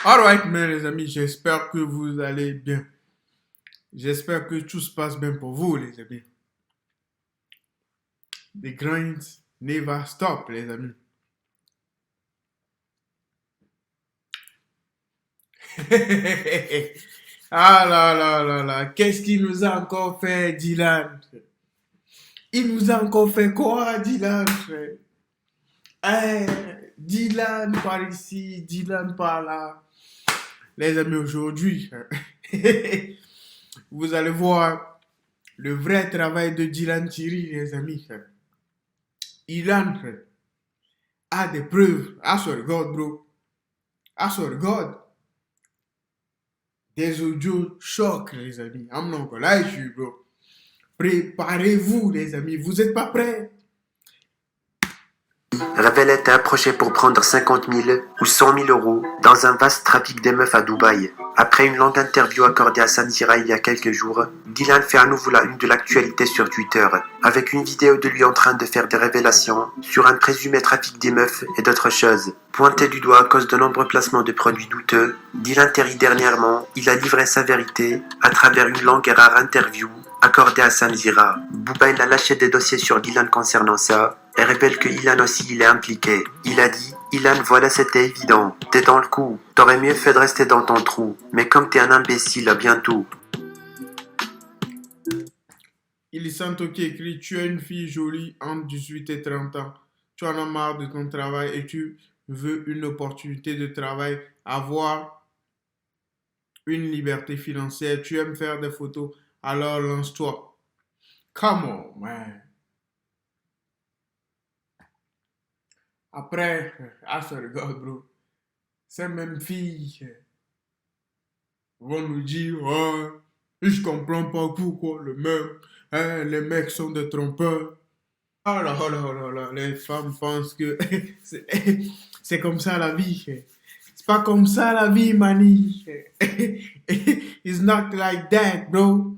Alright, mes amis, j'espère que vous allez bien. J'espère que tout se passe bien pour vous, les amis. The grind never stop, les amis. Ah là là là là, qu'est-ce qu'il nous a encore fait, Dylan? Il nous a encore fait quoi, Dylan, frère? Eh, Dylan par ici, Dylan par là. Les amis, aujourd'hui, vous allez voir le vrai travail de Dylan Thierry, les amis. Dylan a des preuves. I swear to God, bro. I swear to God. Des audios chocs, les amis. I'm not gonna lie to you, bro. Préparez-vous, les amis. Vous êtes pas prêts? Ravel était approché pour prendre 50 000 ou 100 000 euros dans un vaste trafic des meufs à Dubaï. Après une longue interview accordée à Samira il y a quelques jours, Dylan fait à nouveau la une de l'actualité sur Twitter, avec une vidéo de lui en train de faire des révélations sur un présumé trafic des meufs et d'autres choses. Pointé du doigt à cause de nombreux placements de produits douteux, Dylan Terry dernièrement, il a livré sa vérité à travers une longue et rare interview accordée à Samira. Booba il a lâché des dossiers sur Dylan concernant ça, et révèle que Ilan aussi il est impliqué. Il a dit: Ilan, voilà, c'était évident. T'es dans le coup. T'aurais mieux fait de rester dans ton trou. Mais comme t'es un imbécile, à bientôt. Il sent qui écrit: tu es une fille jolie entre 18 et 30 ans. Tu en as marre de ton travail et tu veux une opportunité de travail, avoir une liberté financière. Tu aimes faire des photos, alors lance-toi. Come on, man. Après, I swear to God, bro. Ces mêmes filles vont nous dire: oh, je comprends pas pourquoi le même, hein, les mecs sont des trompeurs. Oh là oh là oh là là, les femmes pensent que c'est c'est comme ça la vie. C'est pas comme ça la vie, mani. It's not like that, bro.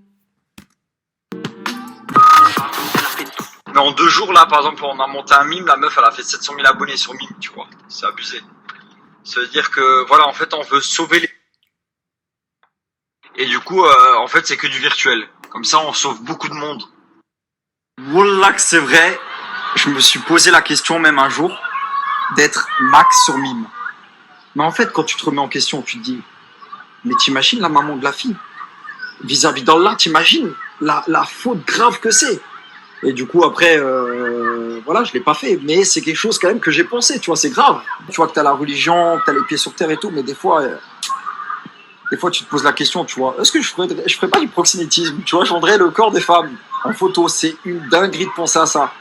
Mais en 2 jours, là, par exemple, on a monté un mime, la meuf, elle a fait 700 000 abonnés sur mime, tu vois. C'est abusé. Ça veut dire que, voilà, en fait, on veut sauver les... Et du coup, en fait, c'est que du virtuel. Comme ça, on sauve beaucoup de monde. Wallah que c'est vrai, je me suis posé la question même un jour d'être max sur mime. Mais en fait, quand tu te remets en question, tu te dis, mais t'imagines la maman de la fille vis-à-vis d'Allah, t'imagines la faute grave que c'est. Et du coup, après, voilà, je l'ai pas fait. Mais c'est quelque chose quand même que j'ai pensé, tu vois, c'est grave. Tu vois que t'as la religion, que t'as les pieds sur terre et tout, mais des fois, tu te poses la question, tu vois, est-ce que je ferais pas du proxénétisme? Tu vois, je vendrais le corps des femmes en photo. C'est une dinguerie de penser à ça.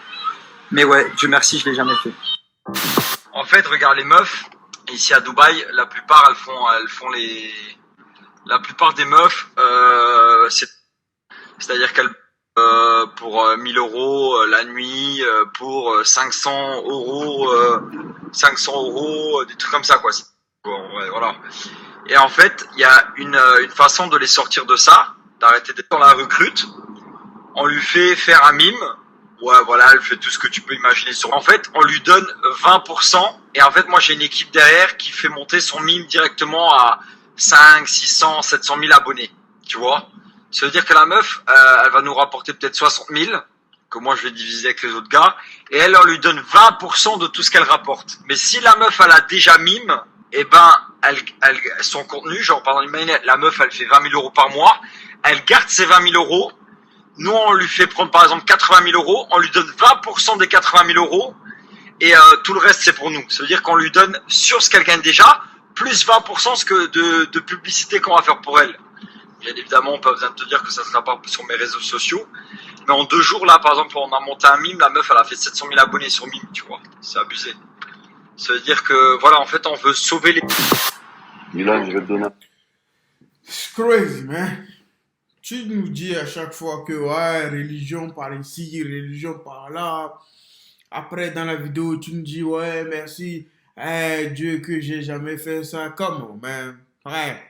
Mais ouais, Dieu merci, je l'ai jamais fait. En fait, regarde les meufs, ici à Dubaï, la plupart, elles font les... La plupart des meufs, c'est-à-dire qu'elles pour 1000 euros la nuit, pour 500 euros, 500 euros, des trucs comme ça, quoi. Bon, ouais, voilà. Et en fait, il y a une façon de les sortir de ça, d'arrêter d'être dans la recrute. On lui fait faire un mime. Ouais, voilà, elle fait tout ce que tu peux imaginer sur. En fait, on lui donne 20%. Et en fait, moi, j'ai une équipe derrière qui fait monter son mime directement à 5, 600, 700 000 abonnés. Tu vois? Ça veut dire que la meuf, elle va nous rapporter peut-être 60 000, que moi, je vais diviser avec les autres gars. Et elle, on lui donne 20% de tout ce qu'elle rapporte. Mais si la meuf, elle a déjà mime, eh ben, son contenu, genre, par exemple, la meuf, elle fait 20 000 euros par mois. Elle garde ses 20 000 euros. Nous, on lui fait prendre par exemple 80 000 euros, on lui donne 20% des 80 000 euros et tout le reste c'est pour nous. Ça veut dire qu'on lui donne sur ce qu'elle gagne déjà, plus 20% de publicité qu'on va faire pour elle. Bien évidemment, pas besoin de te dire que ça sera pas sur mes réseaux sociaux. Mais en 2 jours, là, par exemple, on a monté un mime, la meuf, elle a fait 700 000 abonnés sur mime, tu vois. C'est abusé. Ça veut dire que, voilà, en fait, on veut sauver les... Dylan, je vais te donner. It's crazy, man. Tu nous dis à chaque fois que ouais, religion par ici, religion par là. Après, dans la vidéo, tu nous dis ouais, merci, eh, Dieu, que j'ai jamais fait ça. Comment, man? Frère,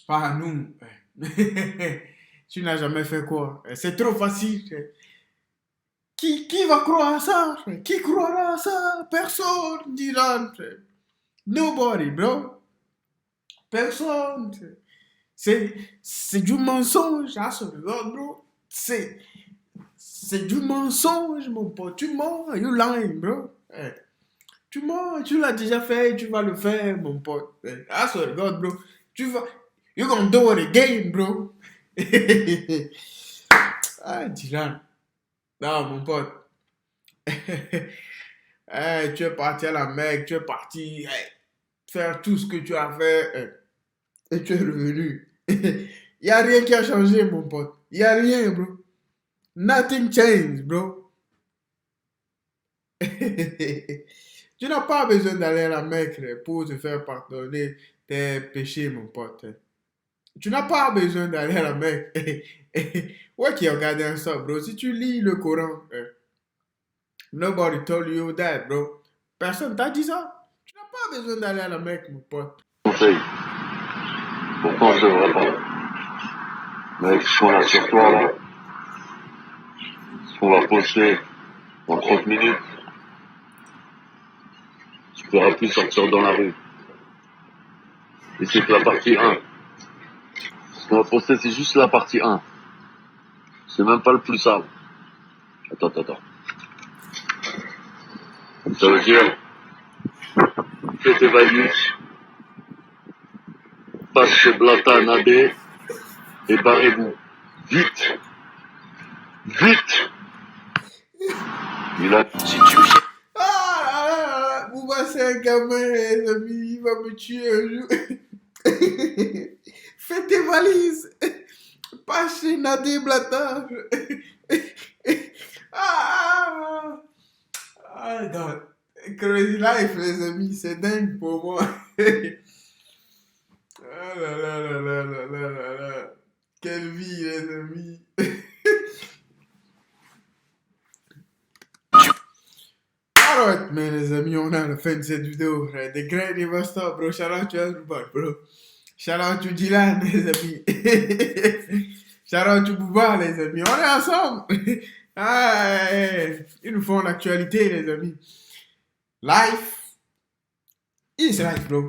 pas nous. Tu n'as jamais fait quoi? C'est trop facile. Qui va croire à ça? Qui croira à ça? Personne, Dylan. Nobody, bro. Personne. C'est du mensonge, hein, ce regarde, bro. C'est du mensonge, mon pote. Tu mens, you lying, bro. Eh, tu mens, tu l'as déjà fait, tu vas le faire, mon pote. Eh, I swear to God, bro. You gonna do it again, bro. Ah, Dylan. Non, mon pote. Eh, tu es parti à la Mecque, tu es parti faire tout ce que tu as fait et tu es revenu. Il n'y a rien qui a changé, mon pote. Il n'y a rien, bro. Nothing changed, bro. Tu n'as pas besoin d'aller à la Mecque pour te faire pardonner tes péchés, mon pote. Tu n'as pas besoin d'aller à la Mecque. Ouais, qui a regardé ça, bro. Si tu lis le Coran, nobody told you that, bro. Personne t'a dit ça. Tu n'as pas besoin d'aller à la Mecque, mon pote. Conseil. Pourquoi je devrais pas? Mec, ce qu'on a sur toi, là, ce qu'on va poster en 30 minutes, tu pourras plus sortir dans la rue. Et c'est que la partie 1. Ce qu'on va poster, c'est juste la partie 1. C'est même pas le plus sale. Attends. Ça veut dire, fais tes valises, passe chez Blata, Nadé, et barrez-vous. Vite! Il a... Si tu me cherches, Ah là là, Bouba, c'est un gamin, les amis, il va me tuer un jour. Fais tes valises. Pas chez Nadé Blata. God. Crazy life, les amis, c'est dingue pour moi. Ah là là là là là là là là. Quelle vie, les amis. Alright, mais les amis, on a la fin de cette vidéo. The Great Investor, bro. Shout out to everybody, bro. Shout out to Dylan, les amis. Shout out to Bouba, les amis. On est ensemble. Ah, ils nous font l'actualité, les amis. Life is life, bro.